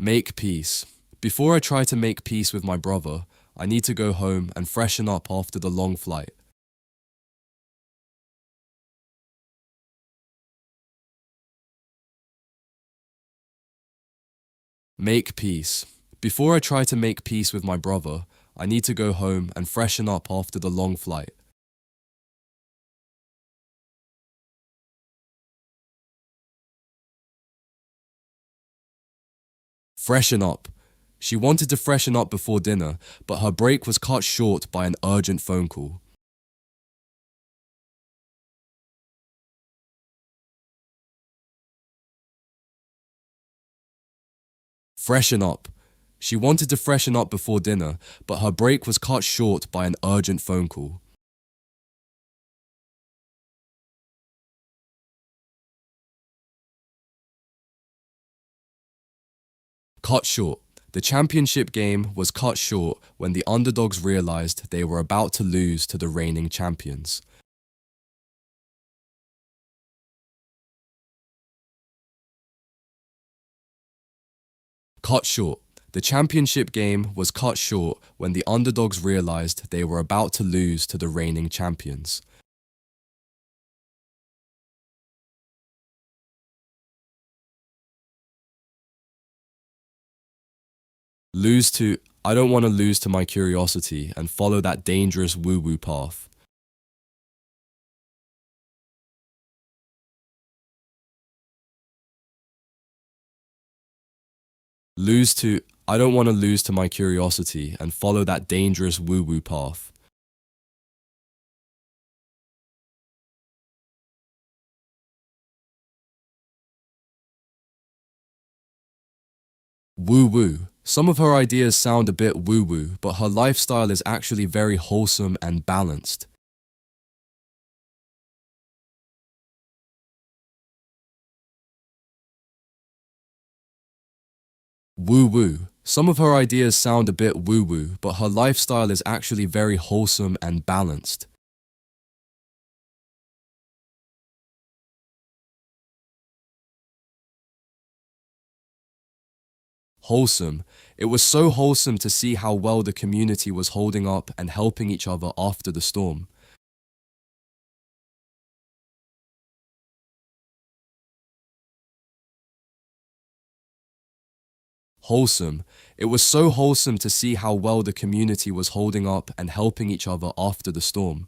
Make peace. Before I try to make peace with my brother, I need to go home and freshen up after the long flight. Make peace. Before I try to make peace with my brother, I need to go home and freshen up after the long flight. Freshen up. She wanted to freshen up before dinner, but her break was cut short by an urgent phone call. Freshen up. She wanted to freshen up before dinner, but her break was cut short by an urgent phone call. Cut short. The championship game was cut short when the underdogs realized they were about to lose to the reigning champions. Cut short. The championship game was cut short when the underdogs realized they were about to lose to the reigning champions. Lose to, I don't want to lose to my curiosity and follow that dangerous woo-woo path. Lose to, I don't want to lose to my curiosity and follow that dangerous woo-woo path. Woo-woo. Some of her ideas sound a bit woo-woo, but her lifestyle is actually very wholesome and balanced. Woo-woo. Some of her ideas sound a bit woo-woo, but her lifestyle is actually very wholesome and balanced. Wholesome. It was so wholesome to see how well the community was holding up and helping each other after the storm. Wholesome. It was so wholesome to see how well the community was holding up and helping each other after the storm.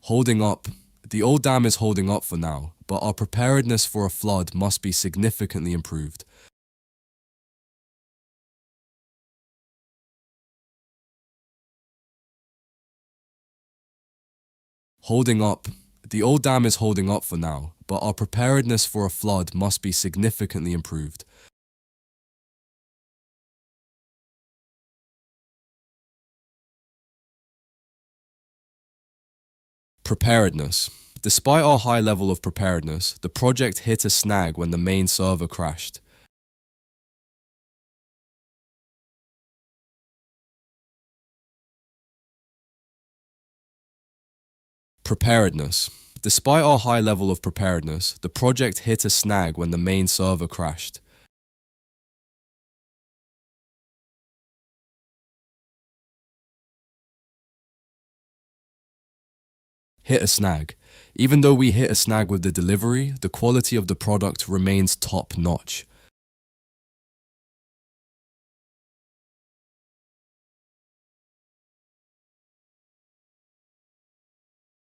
Holding up. The old dam is holding up for now, but our preparedness for a flood must be significantly improved. Holding up. The old dam is holding up for now, but our preparedness for a flood must be significantly improved. Preparedness. Despite our high level of preparedness, the project hit a snag when the main server crashed. Preparedness. Despite our high level of preparedness, the project hit a snag when the main server crashed. Hit a snag. Even though we hit a snag with the delivery, the quality of the product remains top-notch.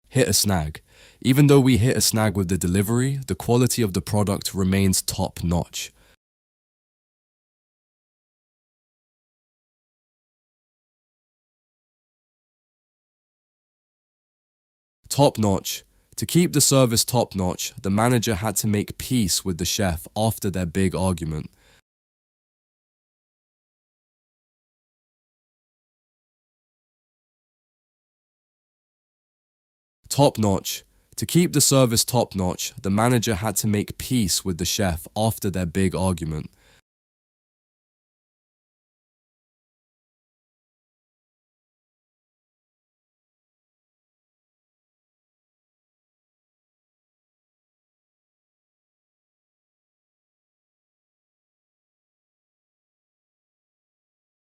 Hit a snag. Even though we hit a snag with the delivery, the quality of the product remains top-notch. Top-notch. To keep the service top-notch, the manager had to make peace with the chef after their big argument. Top-notch. To keep the service top-notch, the manager had to make peace with the chef after their big argument.